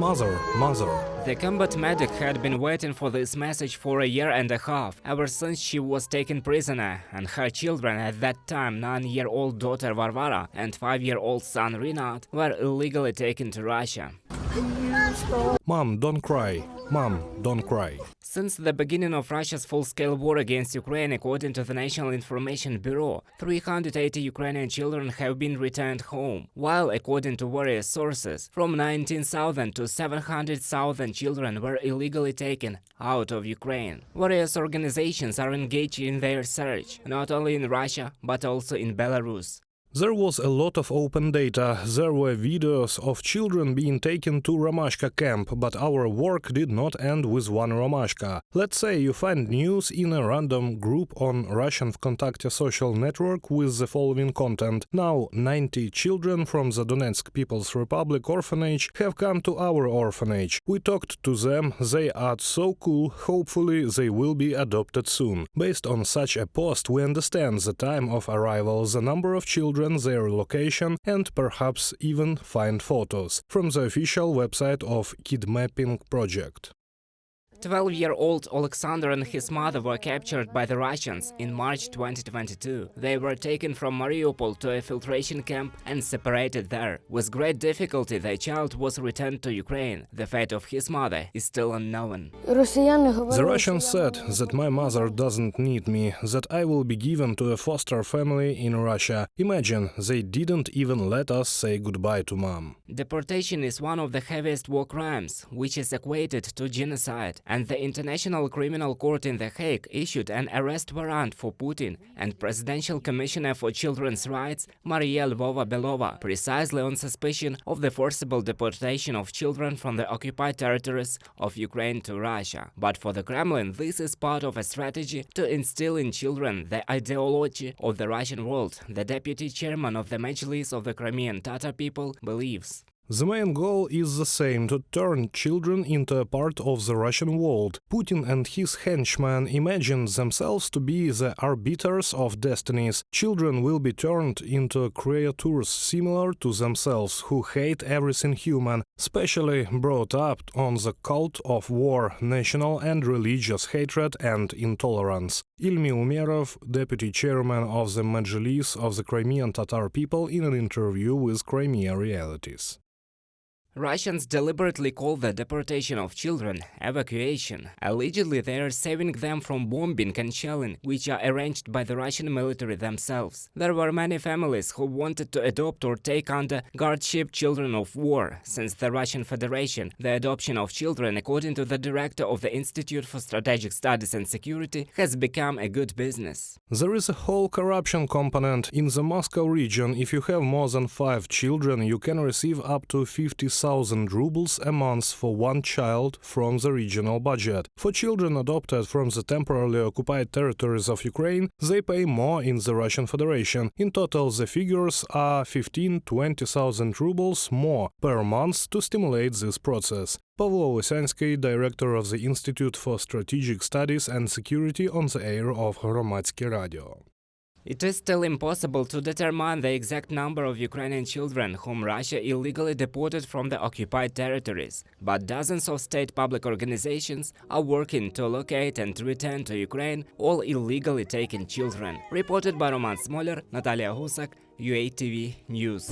Mother. The combat medic had been waiting for this message for a year and a half, ever since she was taken prisoner, and her children at that time, 9-year-old daughter Varvara and 5-year-old son Rinat, were illegally taken to Russia. Mom, don't cry. Mom, don't cry. Since the beginning of Russia's full-scale war against Ukraine, according to the National Information Bureau, 380 Ukrainian children have been returned home, while according to various sources, from 19,000 to 700,000 children were illegally taken out of Ukraine. Various organizations are engaged in their search, not only in Russia, but also in Belarus. There was a lot of open data, there were videos of children being taken to Romashka camp, but our work did not end with one Romashka. Let's say you find news in a random group on Russian Vkontakte social network with the following content. Now 90 children from the Donetsk People's Republic orphanage have come to our orphanage. We talked to them, they are so cool, hopefully they will be adopted soon. Based on such a post, we understand the time of arrival, the number of children, their location, and perhaps even find photos from the official website of Kidnapping project. 12-year-old Alexander and his mother were captured by the Russians in March 2022. They were taken from Mariupol to a filtration camp and separated there. With great difficulty, the child was returned to Ukraine. The fate of his mother is still unknown. The Russians said that my mother doesn't need me, that I will be given to a foster family in Russia. Imagine, they didn't even let us say goodbye to mom. Deportation is one of the heaviest war crimes, which is equated to genocide. And the International Criminal Court in The Hague issued an arrest warrant for Putin and Presidential Commissioner for Children's Rights Maria Lvova-Belova, precisely on suspicion of the forcible deportation of children from the occupied territories of Ukraine to Russia. But for the Kremlin, this is part of a strategy to instill in children the ideology of the Russian world, the deputy chairman of the Majlis of the Crimean Tatar people believes. The main goal is the same, to turn children into a part of the Russian world. Putin and his henchmen imagine themselves to be the arbiters of destinies. Children will be turned into creatures similar to themselves, who hate everything human, especially brought up on the cult of war, national and religious hatred and intolerance. Ilmi Umerov, deputy chairman of the Majlis of the Crimean Tatar people, in an interview with Crimea Realities. Russians deliberately call the deportation of children evacuation. Allegedly, they are saving them from bombing and shelling, which are arranged by the Russian military themselves. There were many families who wanted to adopt or take under guardianship children of war. Since the Russian Federation, the adoption of children, according to the director of the Institute for Strategic Studies and Security, has become a good business. There is a whole corruption component. In the Moscow region, if you have more than 5 children, you can receive up to 50,000 rubles a month for one child from the regional budget. For children adopted from the temporarily occupied territories of Ukraine, they pay more in the Russian Federation. In total, the figures are 15–20,000 rubles more per month to stimulate this process. Pavlo Lysyansky, director of the Institute for Strategic Studies and Security, on the air of Hromadske Radio. It is still impossible to determine the exact number of Ukrainian children whom Russia illegally deported from the occupied territories, but dozens of state public organizations are working to locate and return to Ukraine all illegally taken children. Reported by Roman Smoler, Natalia Husak, UATV News.